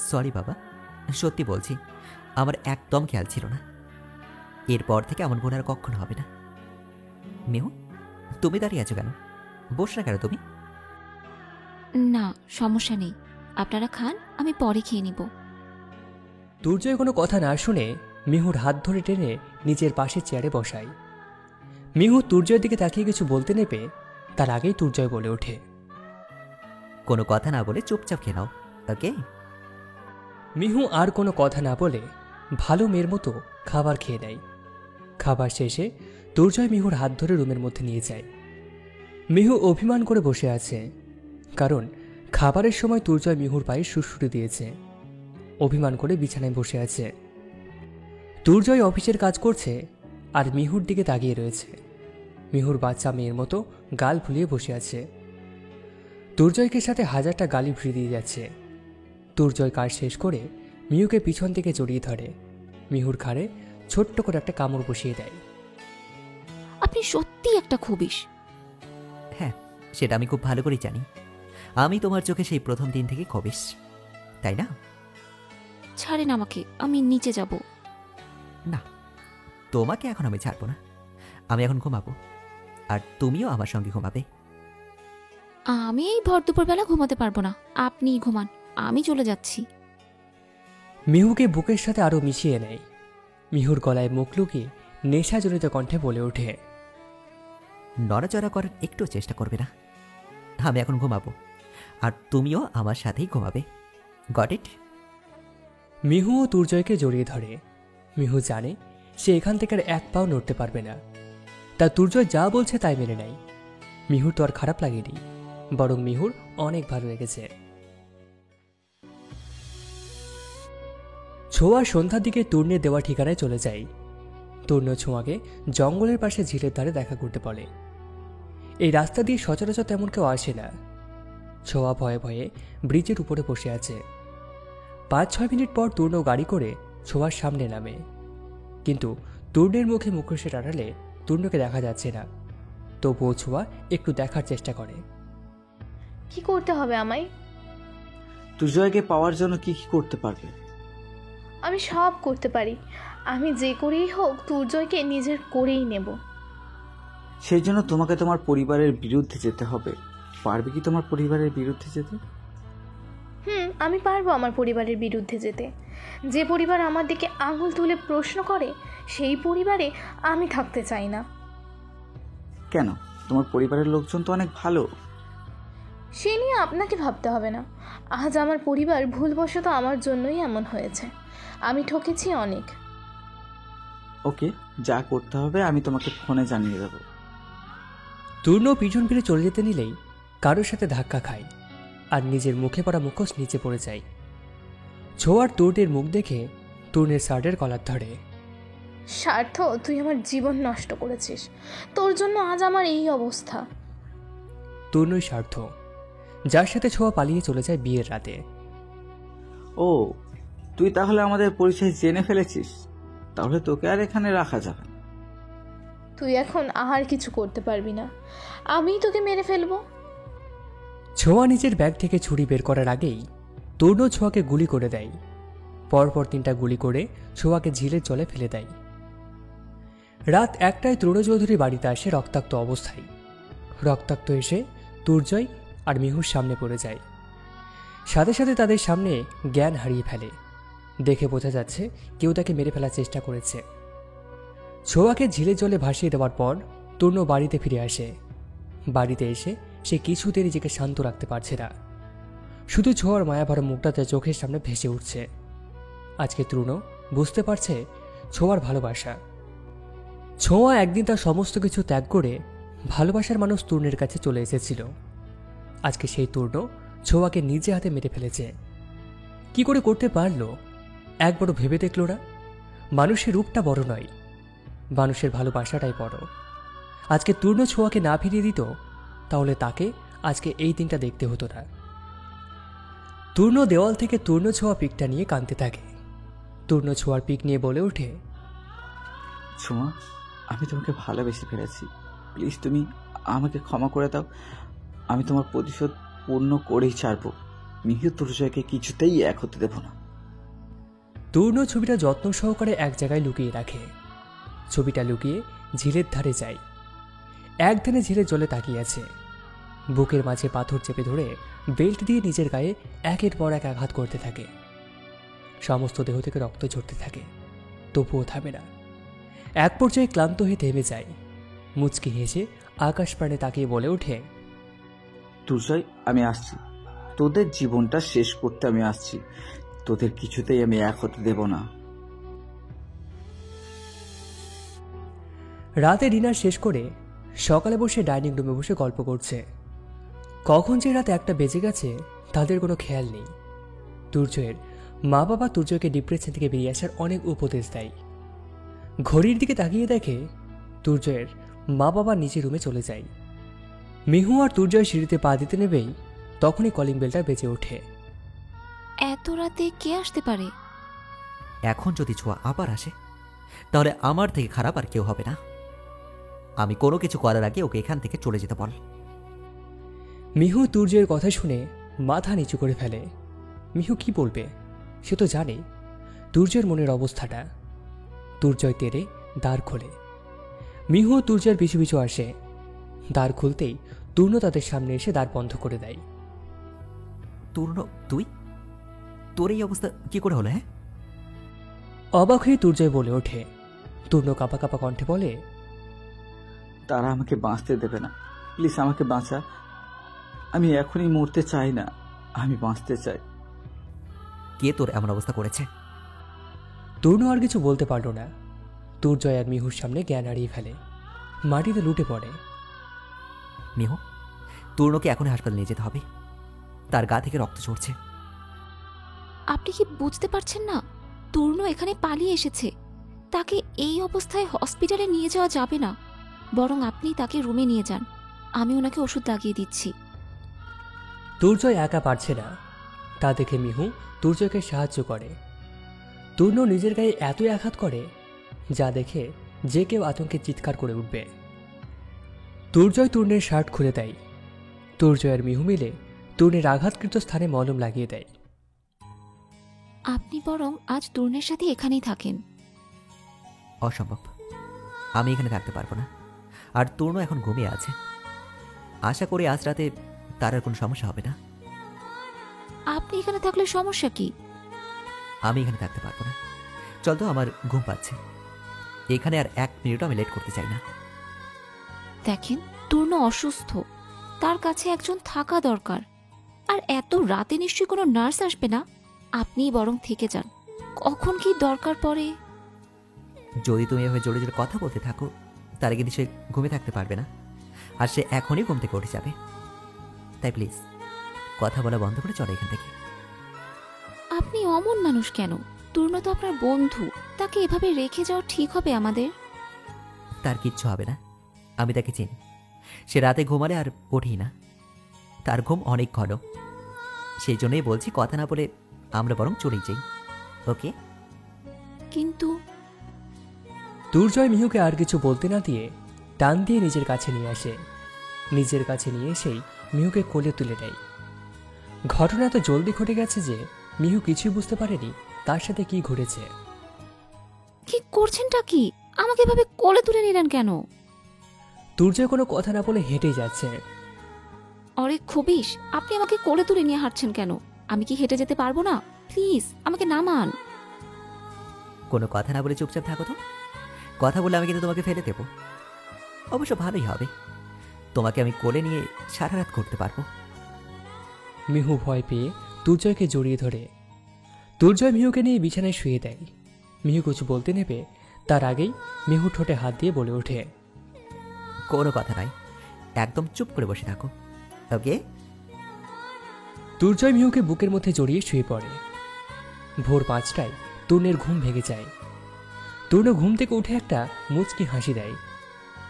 Sorry বাবা, সত্যি বলছি, আমার একদম খেয়াল ছিল না। এরপর থেকে এমন ভুল আর কখনো হবে না। মেহু, তুমি দাঁড়িয়ে আছো কেন? বস না কেন তুমি? না, সমস্যা নেই, আপনারা খান, আমি পরে খেয়ে নিব। দুর্জয় কোনো কথা না শুনে মিহুর হাত ধরে টেনে নিজের পাশের চেয়ারে বসায়। মিহু দুর্জয়ের দিকে তাকিয়ে কিছু বলতে নেবে তার আগেই দুর্জয় বলে ওঠে, কোনো কথা না বলে চুপচাপ খেয়ে নাও, ওকে? মিহু আর কোনো কথা না বলে ভালো মেয়ের মতো খাবার খেয়ে নেয়। খাবার শেষে দুর্জয় মিহুর হাত ধরে রুমের মধ্যে নিয়ে যায়। মিহু অভিমান করে বসে আছে, কারণ খাবারের সময় দুর্জয় মিহুর পায়ে সুড়সুড়ি দিয়েছে। অভিমান করে বিছানায় বসে আছে। দুর্জয় অফিসের কাজ করছে আর মিহুর দিকে তাকিয়ে রয়েছে। মিহুর বাচ্চা মেয়ের মতো গাল ফুলিয়ে বসে আছে। দুর্জয়কে সাথে হাজারটা গালি ভিড়ে দিয়ে যাচ্ছে। দুর্জয় কাজ শেষ করে মিহুকে পিছন থেকে জড়িয়ে ধরে। মিহুর ঘাড়ে ছোট্ট করে একটা কামড় বসিয়ে দেয়। আপনি সত্যি একটা খবিশ। হ্যাঁ, সেটা আমি খুব ভালো করেই জানি। আমি তোমার চোখে সেই প্রথম দিন থেকে খবিশ, তাই না? ছাড়েন আমাকে, আমি নিচে যাব। না, তোমাকে এখন আমি ছাড়বো না। আমি এখন ঘুমাবো, আর তুমিও আমার সঙ্গে ঘুমাবে। আমি এই ভর দুপুরবেলা ঘুমাতে পারবো না, আপনিই ঘুমান, আমি চলে যাচ্ছি। মিহুকে বুকের সাথে আরো মিশিয়ে নেয়। মিহুর গলায় মুখ লুকিয়ে নেশাজনিত কণ্ঠে বলে ওঠে, নড়াচড়া করার একটু চেষ্টা করবে না। আমি এখন ঘুমাবো, আর তুমিও আমার সাথেই ঘুমাবে। Got it? মিহু ও দুর্জয়কে জড়িয়ে ধরে। মিহু জানে সে এখান থেকে আর এক পাও নড়তে পারবে না। তা দুর্জয় যা বলছে তাই মেনে নেয়। মিহুর তো আর খারাপ লাগেনি, বরং মিহুর অনেক ভালো লেগেছে। ছোঁয়া সন্ধ্যার দিকে তূর্ণের দেওয়া ঠিকানায় চলে যায়। তূর্ণ ছোঁয়াকে জঙ্গলের পাশে ঝিলের ধারে দেখা করতে বলে। এই রাস্তা দিয়ে সচরাচর তেমন কেউ আসে না। ছোঁয়া ভয়ে ভয়ে ব্রিজের উপরে বসে আছে। 5-6 মিনিট পর তূর্ণ গাড়ি করে ছোঁয়ার সামনে নামে, কিন্তু তূর্ণের মুখে মুখোশের আড়ালে তূর্ণকে দেখা যাচ্ছে না। তবুও ছোঁয়া একটু দেখার চেষ্টা করে। কি করতে হবে আমায়? দুর্জয়কে পাওয়ার জন্য কি কি করতে পারবে? আমি সব করতে পারি। আমি যে করেই হোক দুর্জয়কে নিজের করেই নেব। সেই জন্য তোমাকে তোমার পরিবারের বিরুদ্ধে যেতে হবে। পারবে কি তোমার পরিবারের বিরুদ্ধে যেতে? আমি পারবো আমার পরিবারের বিরুদ্ধে যেতে। যে পরিবার আমার দিকে আঙুল তুলে প্রশ্ন করে, সেই পরিবারে আমি থাকতে চাই না। কেন? তোমার পরিবারের লোকজন তো অনেক ভালো। সে নিয়ে আপনাকে ভাবতে হবে না। আজ আমার পরিবার ভুলবশত আমার জন্যই এমন হয়েছে। আমি ঠকেছি অনেক। ওকে, যা করতে হবে আমি তোমাকে ফোনে জানিয়ে দেবো। তূর্ণ পিছন ফিরে চলে যেতে নিলেই কারোর সাথে ধাক্কা খায় আর নিজের মুখে পড়া মুখোশ নিচে পড়ে যায়। ছোঁয়ার তূর্ণের মুখ দেখে তূর্ণের শার্টের কলার ধরে। স্বার্থ, তুই আমার জীবন নষ্ট করেছিস। তোর জন্য আজ আমার এই অবস্থা। তূর্ণই স্বার্থ, যার সাথে ছোঁয়া পালিয়ে চলে যায় বিয়ের রাতে। ও, তুই তাহলে আমাদের পরিচয় জেনে ফেলেছিস? তাহলে তোকে আর এখানে রাখা যাবে না। তুই এখন আর কিছু করতে পারবি না। আমিই তোকে মেরে ফেলবো। ছোঁয়া নিজের ব্যাগ থেকে ছুরি বের করার আগেই তূর্ণ ছোঁয়াকে গুলি করে দেয়। পরপর 3টা গুলি করে ছোঁয়াকে ঝিলের জলে ফেলে দেয়। রাত 1টায় তরুণ চৌধুরী বাড়িতে আসে রক্তাক্ত অবস্থায়। রক্তাক্ত এসে দুর্জয় আর মিহুর সামনে পড়ে যায়। সাথে সাথে তাদের সামনে জ্ঞান হারিয়ে ফেলে। দেখে বোঝা যাচ্ছে কেউ তাকে মেরে ফেলার চেষ্টা করেছে। ছোঁয়াকে ঝিলের জলে ভাসিয়ে দেওয়ার পর তূর্ণ বাড়িতে ফিরে আসে। বাড়িতে এসে সে কিছুতে নিজেকে শান্ত রাখতে পারছে না। শুধু ছোঁয়ার মায়াভরা মুখটা তার চোখের সামনে ভেসে উঠছে। আজকে তরুণ বুঝতে পারছে ছোঁয়ার ভালোবাসা। ছোঁয়া একদিন তার সমস্ত কিছু ত্যাগ করে ভালোবাসার মানুষ তূর্ণের কাছে চলে এসেছিল। আজকে সেই তূর্ণ ছোঁয়াকে নিজে হাতে মেরে ফেলেছে। কি করে করতে পারলো? একবারও ভেবে দেখলো না? মানুষের রূপটা বড় নয়, মানুষের ভালোবাসাটাই বড়। আজকে তূর্ণ ছোঁয়াকে না ফিরিয়ে দিত, তাহলে তাকে আজকে এই দিনটা দেখতে হতো না। তূর্ণ দেওয়াল থেকে তূর্ণ ছোঁয়া পিকটা নিয়ে কাঁদতে থাকে। তূর্ণ ছোঁয়ার পিক নিয়ে বলে ওঠে, ছোঁয়া, আমি তোমাকে ভালোবেসে ফেলেছি। প্লিজ তুমি আমাকে ক্ষমা করে দাও। আমি তোমার প্রতিশোধ পূর্ণ করেই ছাড়বো। মিহু তুর্জয়কে কিছুতেই এক হতে দেব না। তূর্ণ ছবিটা যত্ন সহকারে এক জায়গায় লুকিয়ে রাখে। ছবিটা লুকিয়ে ঝিলের ধারে যায়। একধানে ঝিলের জলে তাকিয়ে আছে। বুকের মাঝে পাথর চেপে ধরে বেল্ট দিয়ে নিজের গায়ে একের পর এক আঘাত করতে থাকে। সমস্ত দেহ থেকে রক্ত ঝরতে থাকে, তবুও থামে না। এক পর্যায়ে ক্লান্ত হয়ে থেমে যায়। মুচকি হেসে আকাশ প্রাণে তাকিয়ে বলে ওঠে, তুর্জয়, আমি আসছি। তোদের জীবনটা শেষ করতে আমি আসছি। তোদের কিছুতেই আমি এক হতে দেব না। রাতে ডিনার শেষ করে সকালে বসে ডাইনিং রুমে বসে গল্প করছে। কখন যে রাত 1টা বেজে গেছে তাদের কোনো খেয়াল নেই। তুর্জয়ের মা বাবা তুর্জয়কে ডিপ্রেশন থেকে বেরিয়ে আসার অনেক উপদেশ দেয়। ঘড়ির দিকে তাকিয়ে দেখে তুর্জয়ের মা বাবা নিচে রুমে চলে যায়। মিহু আর তুর্জয় সিঁড়িতে পা দিতে নেবেই তখনই কলিং বেলটা বেজে ওঠে। এত রাতে কে আসতে পারে? এখন যদি ছোঁয়া আবার আসে তাহলে আমার থেকে খারাপ আর কেউ হবে না। আমি কোনো কিছু করার আগে ওকে এখান থেকে চলে যেতে বল। মিহু তুর্জয়ের কথা শুনে মাথা নিচু করে ফেলে। মিহু কি বলবে? সে তো জানে তুর্জয়ের মনের অবস্থাটা। তুর্জয় তেরে দ্বার খোলে। মিহু ও তুর্জয়ের পিছু পিছু আসে। দ্বার খুলতেই তূর্ণ তাদের সামনে এসে দ্বার বন্ধ করে দেয়। তূর্ণ, তুই? তোর এই অবস্থা কি করে হলো? হ্যাঁ, অবাক হয়ে তুর্জয় বলে ওঠে। তূর্ণ কাঁপা কাঁপা কণ্ঠে বলে, তারা আমাকে বাঁচতে দেবে না। প্লিজ আমাকে বাঁচা। আমি এখনই মরতে চাই না, আমি বাঁচতে চাই। কে তোর এমন অবস্থা করেছে? তূর্ণ আর কিছু বলতে পারল না। তুর্জয় আর মিহুর সামনে জ্ঞান হারিয়ে ফেলে, মাটিতে লুটে পড়ে। মিহু, তূর্ণকে এখনই হাসপাতালে নিয়ে যেতে হবে। তার গা থেকে রক্ত ঝরছে। আপনি কি বুঝতে পারছেন না? তূর্ণ এখানে পালিয়ে এসেছে। তাকে এই অবস্থায় হসপিটালে নিয়ে যাওয়া যাবে না। বরং আপনি তাকে রুমে নিয়ে যান, আমি ওনাকে ওষুধ লাগিয়ে দিচ্ছি। তুর্জয় একা পারছে না, তা দেখে মিহু তুর্জয়কে সাহায্য করে। তূর্ণ নিজের গায়ে এতই আঘাত করে যা দেখে যে কেউ আতঙ্কে চিৎকার করে উঠবে। তুর্জয় তূর্ণের শার্ট খুলে দেয়। তুর্জয় আর মিহু মিলে তূর্ণের আঘাতকৃত স্থানে মলম লাগিয়ে দেয়। আপনি বরং আজ তূর্ণের সাথে এখানেই থাকেন। অসম্ভব, আমি এখানে থাকতে পারবো না। আর তূর্ণ এখন ঘুমিয়ে আছে। আশা করি আজ রাতে তার আর কোনো সমস্যা হবে না। আপনি এখানে থাকলে সমস্যা কি? আমি এখানে থাকতে পারবো না। চল তো, আমার ঘুম পাচ্ছে। এখানে আর 1 মিনিটও আমি লেট করতে চাই না। দেখেন, তূর্ণ অসুস্থ, তার কাছে একজন থাকা দরকার। আর এত রাতে নিশ্চয়ই কোনো নার্স আসবে না। আপনিই বরং থেকে যান, কখন কি দরকার পড়ে। যদি তুমি এভাবে জোরে জোরে কথা বলতে থাকো তাহলে কিন্তু সে ঘুমিয়ে থাকতে পারবে না, আর সে এখনই ঘুম থেকে উঠে যাবে। তাই প্লিজ কথা বলা বন্ধ করে চলো এখান থেকে। আপনি অমন মানুষ কেন? তূর্ণ তো আপনার বন্ধু, তাকে এভাবে রেখে যাওয়া ঠিক হবে আমাদের? তার কিচ্ছু হবে না, আমি তাকে চিনি। সে রাতে ঘুমালে আর ওঠেই না। তার ঘুম অনেক ঘন। সেই জন্যই বলছি, কথা না বলে আমরা বরং চলেই যাই। ওকে? কিন্তু দুর্জয় মিহুকে আর কিছু বলতে না দিয়ে টান দিয়ে নিজের কাছে নিয়ে আসে। নিজের কাছে নিয়ে এসেই মিহুকে কোলে তুলে দেয়। ঘটনা এত জলদি ঘটে গেছে যে মিহু কিছুই বুঝতে পারেনি তার সাথে কি ঘটেছে। কি করছেনটা কি? আমাকে এভাবে কোলে তুলে নিলেন কেন? দুর্জয় কোনো কথা না বলে হেঁটেই যাচ্ছে। অরে খবিস, আপনি আমাকে কোলে তুলে নিয়ে হাঁটছেন কেন? আমি কি হেঁটে যেতে পারবো না? প্লিজ আমাকে নামান। কোনো কথা না বলে চুপচাপ থাকো তো। কথা বলে আমি কিন্তু তোমাকে ফেলে দেব। অবশ্য ভালোই হবে, তোমাকে আমি কোলে নিয়ে সারা রাত করতে পারবো। মিহু ভয় পেয়ে দুর্জয়কে জড়িয়ে ধরে। দুর্জয় মিহুকে নিয়ে বিছানায় শুয়ে দেয়। মিহু কিছু বলতে নেবে তার আগেই মিহু ঠোঁটে হাত দিয়ে বলে ওঠে, কোনো কথা নাই, একদম চুপ করে বসে থাকো। ওকে? দুর্জয় মিহুকে বুকের মধ্যে জড়িয়ে শুয়ে পড়ে। ভোর 5টায় তূর্ণের ঘুম ভেঙে যায়। তূর্ণ ঘুম থেকে উঠে একটা মুচকি হাসি দেয়।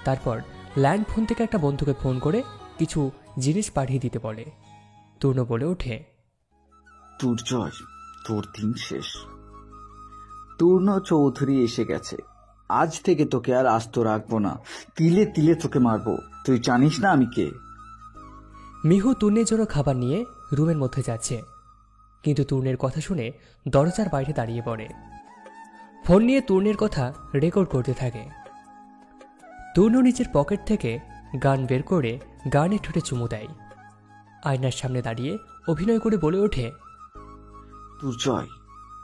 তারপর ল্যান্ড ফোন থেকে একটা বন্ধুকে ফোন করে কিছু জিনিস পাঠিয়ে দিতে বলে। তূর্ণ বলে ওঠে, দুর্জয়, তোর দিন শেষ। তূর্ণ চৌধুরী এসে গেছে। আজ থেকে তোকে আর আস্ত রাখবো না, তিলে তিলে তোকে মারবো। তুই জানিস না আমি কে? মিহু তূর্ণের জন্য খাবার নিয়ে রুমের মধ্যে যাচ্ছে। কিন্তু তূর্ণের কথা শুনে দরজার বাইরে দাঁড়িয়ে পড়ে। ফোন নিয়ে তূর্ণের কথা রেকর্ড করতে থাকে। তূর্ণ নিজের পকেট থেকে গান বের করে গানে ঠোঁটে চুমু দেয়। আয়নার সামনে দাঁড়িয়ে অভিনয় করে বলে ওঠে, দুর্জয়,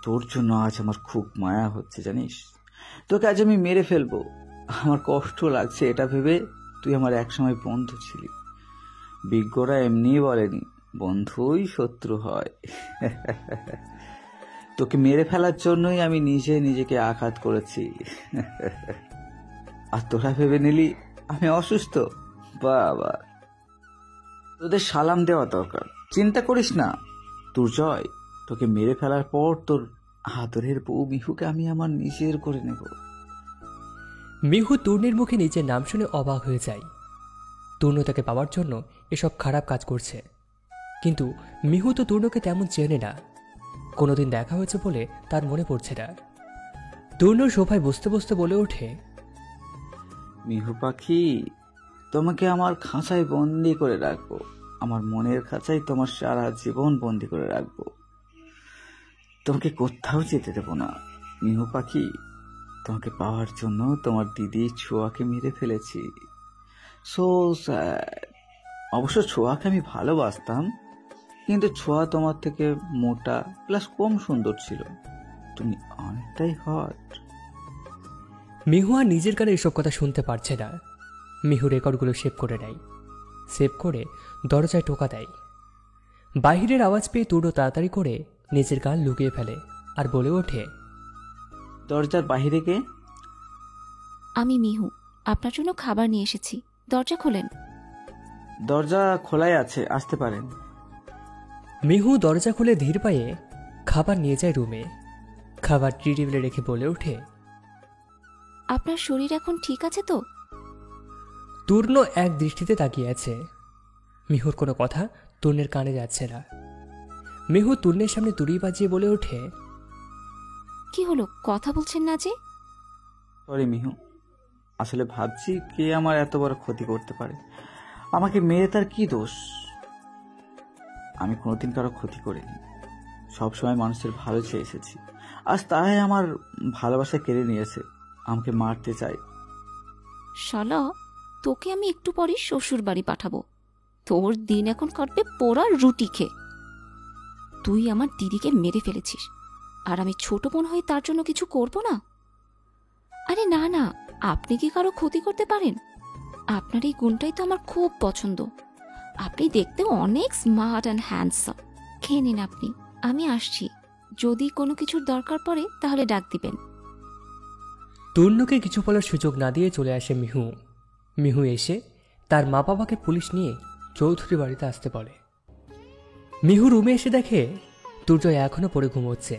তোর জন্য আজ আমার খুব মায়া হচ্ছে জানিস। তোকে আজ আমি মেরে ফেলবো। আমার কষ্ট লাগছে এটা ভেবে, তুই আমার একসময় বন্ধু ছিলি। বিজ্ঞরা এমনি বলেনি বন্ধুই শত্রু হয়। তোকে মেরে ফেলার জন্যই আমি নিজেকে আঘাত করেছি। আর তোরা ভেবে নিলি আমি অসুস্থ। বাবা, তোদের সালাম দেওয়া দরকার। চিন্তা করিস না দুর্জয়, তোকে মেরে ফেলার পর তোর আদরের বউ মিহুকে আমি আমার নিজের করে নেব। মিহু তূর্ণের মুখে নিজের নাম শুনে অবাক হয়ে যায়। তূর্ণ তাকে পাওয়ার জন্য এসব খারাপ কাজ করছে, কিন্তু মিহু তো তূর্ণকে তেমন চেনে না। কোনোদিন দেখা হয়েছে বলে তার মনে পড়ছে না। তূর্ণ সোফায় বসতে বসতে বলে ওঠে, মিহু পাখি, তোমাকে আমার খাঁচায় বন্দি করে রাখবো। আমার মনের খাঁচায় তোমার সারা জীবন বন্দি করে রাখবো। তোমাকে কোথাও যেতে দেবো না। মিহু পাখি, তোমাকে পাওয়ার জন্য তোমার দিদি ছোঁয়াকে মেরে ফেলেছি। So sad. অবশ্য ছোঁয়াকে আমি ভালোবাসতাম, কিন্তু ছোঁয়া তোমার থেকে মোটা প্লাস কম সুন্দর ছিল। তুমি অনেকটাই হট। মিহু আর নিজের কানে এসব কথা শুনতে পারছে না। মিহু রেকর্ডগুলো সেভ করে নেয়। সেভ করে দরজায় টোকা দেয়। বাহিরের আওয়াজ পেয়ে তূর্ণ তাড়াতাড়ি করে নিজের গান লুকিয়ে ফেলে আর বলে ওঠে, দরজার বাহিরে কে? আমি মিহু, আপনার জন্য খাবার নিয়ে এসেছি, দরজা খোলেন। দরজা খোলাই আছে, আসতে পারেন। মিহু দরজা খুলে ধীর পায়ে খাবার নিয়ে যায় রুমে। খাবার ট্রি টেবিলে রেখে বলে ওঠে, আপনার শরীর এখন ঠিক আছে তো? তূর্ণ এক দৃষ্টিতে তাকিয়ে আছে। মিহুর কোনো কথা তূর্ণের কানে যাচ্ছে না। মিহু তূর্ণের সামনে তুড়ি বাজিয়ে বলে ওঠে, কি হলো, কথা বলছেন না যে? সরি মিহু, আসলে ভাবছি কে আমার এত বড় ক্ষতি করতে পারে। আমাকে মেরে তার কি দোষ? আমি কোনোদিন কারো ক্ষতি করিনি, সবসময় মানুষের ভালো চেয়ে এসেছি। আজ তাই আমার ভালোবাসা কেড়ে নিয়েছে, আমাকে মারতে চাই। শালা, তোকে আমি একটু পরে শ্বশুর বাড়ি পাঠাবো। তোর দিন এখন কাটবে পোড়া রুটি খেয়ে। তুই আমার দিদিকে মেরে ফেলেছিস, আর আমি ছোট বোন হয়ে তার জন্য কিছু করব না? আরে না না, আপনি কি কারো ক্ষতি করতে পারেন? আপনার এই গুণটাই তো আমার খুব পছন্দ। আপনি দেখতে অনেক স্মার্ট অ্যান্ড হ্যান্ডসাম। খেয়ে নিন আপনি, আমি আসছি। যদি কোনো কিছুর দরকার পড়ে তাহলে ডাক দিবেন। তূর্ণকে কিছু বলার সুযোগ না দিয়ে চলে আসে মিহু। মিহু এসে তার মা বাবাকে পুলিশ নিয়ে চৌধুরী বাড়িতে আসতে বলে। মিহু রুমে এসে দেখে দুর্জয় এখনও পড়ে ঘুমোচ্ছে।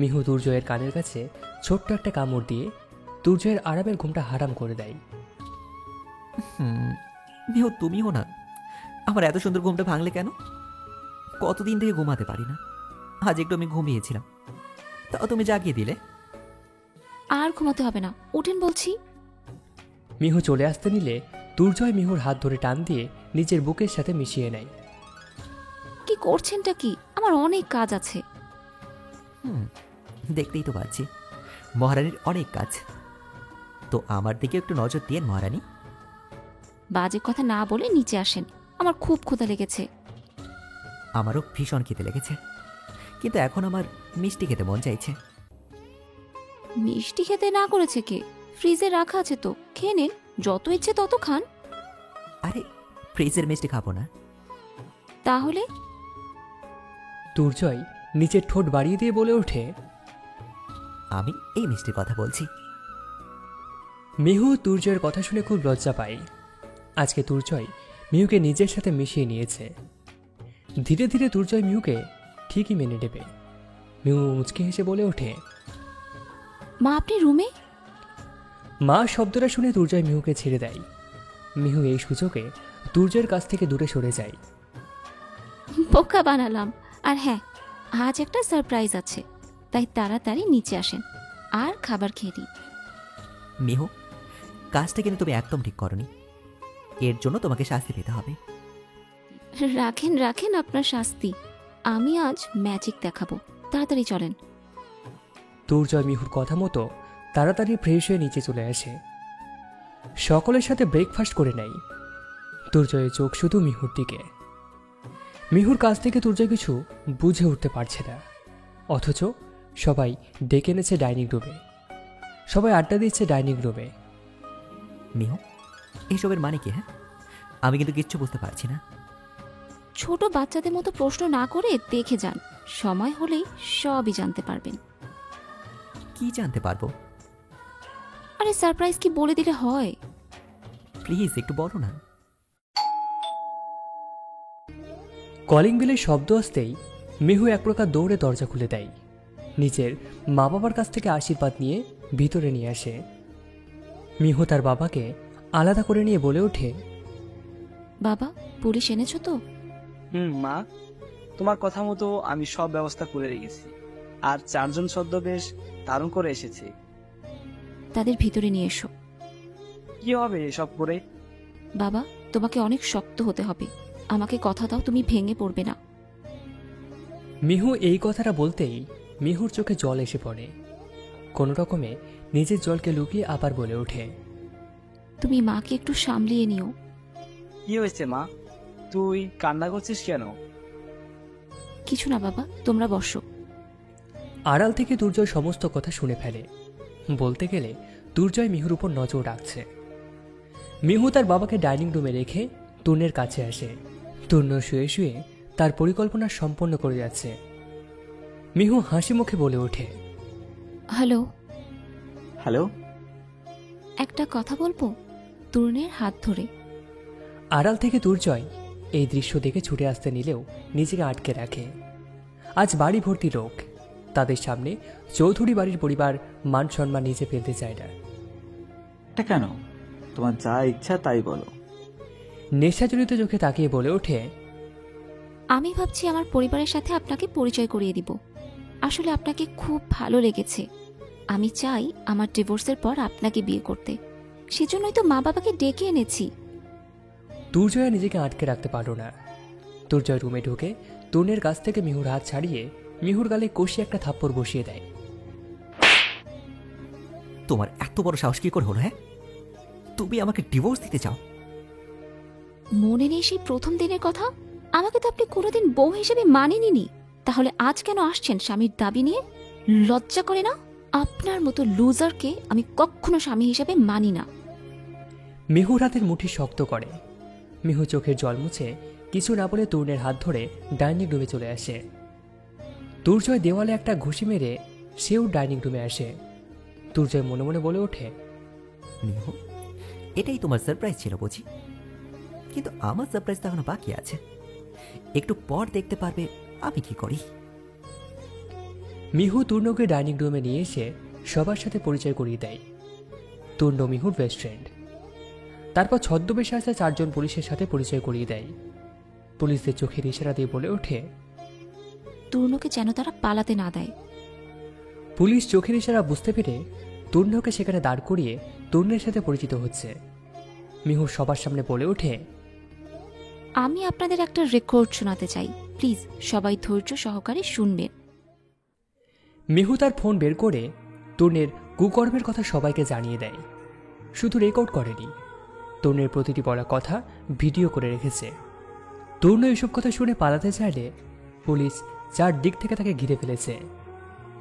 মিহু দুর্জয়ের কানের কাছে ছোট্ট একটা কামড় দিয়ে দুর্জয়ের আরামের ঘুমটা হারাম করে দেয়। মিহু, তুমিও না, আমার এত সুন্দর ঘুমটা ভাঙলে কেন? কতদিন থেকে ঘুমাতে পারি না। আজ একটু আমি ঘুমিয়েছিলাম, তাও তুমি জাগিয়ে দিলে। আর ঘুমাতে হবে না, উঠেন বলছি। মিহু চলে আসতে নিলে দুর্জয় মিহুর হাত ধরে টান দিয়ে নিজের বুকের সাথে মিশিয়ে নেয়। কি করছেনটা কি? আমার অনেক কাজ আছে। দেখতেই তো পাচ্ছি মহারানীর অনেক কাজ। তো আমার দিকে একটু নজর দিয়ে মহারানী। বাজে কথা না বলে নিচে আসেন, আমার খুব ক্ষুধা লেগেছে। আমারও ভীষণ খেতে লেগেছে, কিন্তু এখন আমার মিষ্টি খেতে মন চাইছে। মিষ্টি খেতে না করেছে কে? ফ্রিজে রাখা আছে তো, খেয়ে নিন, যত ইচ্ছে তত খান। আরে, ফ্রিজের মিষ্টি খাবো না। তাহলে? দুর্জয় নিচের ঠোঁট বাড়িয়ে দিয়ে বলে ওঠে, আমি এই মিষ্টির কথা বলছি। মিহু দুর্জয়ের কথা শুনে খুব লজ্জা পায়। আজকে দুর্জয় মিহুকে নিজের সাথে মিশিয়ে নিয়েছে। ধীরে ধীরে দুর্জয় মিহুকে ঠিকই মেনে নেবে। মিহু মুচকি হেসে বলে ওঠে, মা আপনি রুমে? মা শব্দটা শুনে দুর্জয় মিহুকে ছেড়ে দেয়। মিহু এই সুযোগে দুর্জয়ের কাছ থেকে দূরে সরে যায়। বোকা বানালাম। আর হ্যাঁ, আজ একটা সারপ্রাইজ আছে, তাই তাড়াতাড়ি নিচে আসেন আর খাবার খেয়ে দিন। মিহু, কাজটা কিন্তু তুমি একদম ঠিক করনি। এর জন্য তোমাকে শাস্তি পেতে হবে। রাখেন রাখেন আপনার শাস্তি, আমি আজ ম্যাজিক দেখাবো, তাড়াতাড়ি চলেন। দুর্জয় মিহুর কথা মতো তাড়াতাড়ি ফ্রেশ হয়ে নিচে চলে আসে। সকলের সাথে ব্রেকফাস্ট করে নেয়। দুর্জয়ের চোখ শুধু মিহুর দিকে। মিহুর কাছ থেকে দুর্জয় কিছু বুঝে উঠতে পারছে না, অথচ সবাই ডেকে এনেছে ডাইনিং রুমে। সবাই আড্ডা দিচ্ছে ডাইনিং রুমে। মিহু, এসবের মানে কি? হ্যাঁ, আমি কিন্তু কিচ্ছু বুঝতে পারছি না। ছোট বাচ্চাদের মতো প্রশ্ন না করে দেখে যান, সময় হলেই সবই জানতে পারবেন। কি জানতে পারবো? আরে সারপ্রাইজ কি বলে দিলে হয়? প্লিজ একটু বলো না। কলিং বেলের শব্দ আসতেই মিহু এক প্রকার দৌড়ে দরজা খুলে দেয়। নিজের মা বাবার কাছ থেকে আশীর্বাদ নিয়ে ভিতরে নিয়ে আসে। মিহু তার বাবাকে আলাদা করে নিয়ে বলে ওঠে, বাবা, পুলিশ এনেছো তো? মা, তোমার কথা মতো আমি সব ব্যবস্থা করে রেখেছি। আর 4 জন ছদ্মবেশ ধারণ করে এসেছে। তাদের ভিতরে নিয়ে এসো। কি হবে এসব করে? বাবা, তোমাকে অনেক শক্ত হতে হবে। আমাকে কথা দাও তুমি ভেঙে পড়বে না। মিহু এই কথাটা বলতেই মিহুর চোখে জল এসে পড়ে। কোনো রকমে নিজের জলকে লুকিয়ে আবার বলে ওঠে, তুমি মাকে একটু সামলিয়ে নিও। কি হয়েছে মা? তুই কান্না করছিস কেন? কিছু না বাবা, তোমরা বসো। আড়াল থেকে দুর্জয় সমস্ত কথা শুনে ফেলে। বলতে গেলে দুর্জয় মিহুর উপর নজর রাখছে। মিহু তার বাবাকে ডাইনিং রুমে রেখে তূর্ণের কাছে আসে। তূর্ণ শুয়ে শুয়ে তার পরিকল্পনা সম্পন্ন করে যাচ্ছে। মিহু হাসি মুখে বলে ওঠে, হ্যালো। হ্যালো। একটা কথা বলবো? তরুণের হাত ধরে। আড়াল থেকে দুর্জয় এই দৃশ্য দেখে ছুটে আসতে নিলেও নিজেকে আটকে রাখে। আজ বাড়ি ভর্তি লোক, তাদের সামনে চৌধুরী বাড়ির পরিবার মান সম্মান নিচে ফেলতে চায় না। এটা কেন? তোমার যা ইচ্ছা তাই বলো। নেশাজড়িত চোখে তাকিয়ে বলে ওঠে, আমি ভাবছি আমার পরিবারের সাথে আপনাকে পরিচয় করিয়ে দিব। আসলে আপনাকে খুব ভালো লেগেছে। আমি চাই আমার ডিভোর্সের পর আপনাকে বিয়ে করতে। সেজন্যই তো মা বাবাকে ডেকে এনেছি। দুর্জয় নিজেকে আটকে রাখতে পারল না। দুর্জয় রুমে ঢুকে তরুণের কাছ থেকে মিহুর হাত ছাড়িয়ে মিহুর গালে কষি একটা থাপ্পড় বসিয়ে দেয়। তোমার এত বড় সাহস কি করে হলো? হ্যাঁ, তুমি আমাকে ডিভোর্স দিতে চাও? মনে নেই সেই প্রথম দিনের কথা? আমাকে তো আপনি কোনোদিন বউ হিসেবে মানেননি। তাহলে আজ কেন আসছেন স্বামীর দাবি নিয়ে? লজ্জা করে না? আপনার মতো লুজারকে আমি কখনো স্বামী হিসেবে মানি না। মিহুর হাতের মুঠি শক্ত করে। মিহু চোখের জল মুছে কিছু না বলে তরুণের হাত ধরে ডাইনিং রুমে চলে আসে। দুর্জয় দেওয়ালে একটা ঘুষি মেরে সেও ডাইনিং রুমে আসে। দুর্জয় মনে মনে বলে ওঠে, মিহু, এটাই তোমার সারপ্রাইজ ছিল বুঝি? কিন্তু আমার সারপ্রাইজ তো এখনো বাকি আছে। একটু পর দেখতে পারবে আমি কি করি। মিহু তূর্ণকে ডাইনিং রুমে নিয়ে এসে সবার সাথে পরিচয় করিয়ে দেয়। তূর্ণ মিহুর বেস্ট ফ্রেন্ড। তারপর ছদ্মবেশে আসা 4 জন পুলিশের সাথে পরিচয় করিয়ে দেয়। পুলিশদের চোখের ইশারা দিয়ে বলে ওঠে, তরুণকে যেন তারা পালাতে না দেয়। পুলিশ চোখের ইশারা বুঝতে পেরে তূর্ণকে সেখানে দাঁড় করিয়ে তূর্ণের সাথে পরিচিত হচ্ছে। মিহু সবার সামনে বলে ওঠে, আমি আপনাদের একটা রেকর্ড শোনাতে চাই। প্লিজ সবাই ধৈর্য সহকারে শুনবেন। মিহু তার ফোন বের করে তূর্ণের কুকর্মের কথা সবাইকে জানিয়ে দেয়। শুধু রেকর্ড করেনি, তূর্ণের প্রতিটি বলা কথা ভিডিও করে রেখেছে। তূর্ণ এসব কথা শুনে পালাতে চাইলে পুলিশ 4 দিক থেকে তাকে ঘিরে ফেলেছে।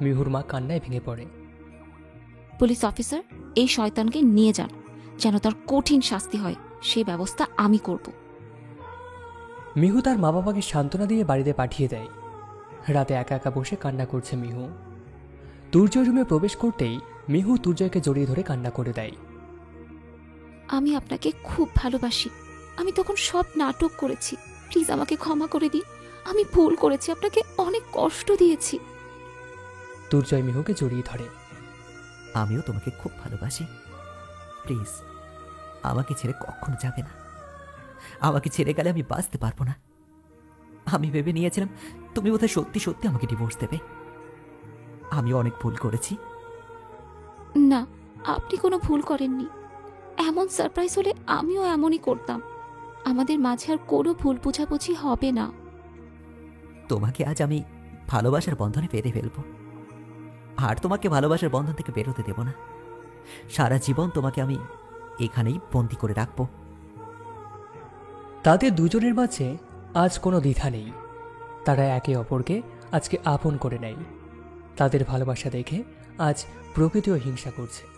মিহুর মা কান্নায় ভেঙে পড়ে। পুলিশ অফিসার, এই শয়তানকে নিয়ে যান, যেন তার কঠিন শাস্তি হয় সেই ব্যবস্থা আমি করব। মিহু তার মা বাবাকে সান্ত্বনা দিয়ে বাড়িতে পাঠিয়ে দেয়। রাতে একা একা বসে কান্না করছে মিহু। দুর্জয় রুমে প্রবেশ করতেই মিহু দুর্জয়কে জড়িয়ে ধরে কান্না করে দেয়। আমি আপনাকে খুব ভালোবাসি। আমি তখন সব নাটক করেছি। প্লিজ আমাকে ক্ষমা করে দিন। আমি ভুল করেছি, আপনাকে অনেক কষ্ট দিয়েছি। দুর্জয় মিহুকে জড়িয়ে ধরে। আমিও তোমাকে খুব ভালোবাসি। প্লিজ আমাকে ছেড়ে কখনো যাবে না। আমাকে ছেড়ে গেলে আমি বাঁচতে পারবো না। আমি ভেবে নিয়েছিলাম তুমি বোধহয় সত্যি সত্যি আমাকে ডিভোর্স দেবে। আমিও অনেক ভুল করেছি। না, আপনি কোনো ভুল করেননি। এমন সারপ্রাইজ হলে আমিও এমনই করতাম। আমাদের মাঝে আর কোনো ভুল বোঝাবুঝি হবে না। তোমাকে আজ আমি ভালোবাসার বন্ধনে বেঁধে ফেলবো, আর তোমাকে ভালোবাসার বন্ধন থেকে বেরোতে দেব না। সারা জীবন তোমাকে আমি এখানেই বন্দি করে রাখবো। তাদের দুজনের মাঝে আজ কোনো দ্বিধা নেই। তারা একে অপরকে আজকে আপন করে নেয়। তাদের ভালোবাসা দেখে আজ প্রকৃতিও হিংসা করছে।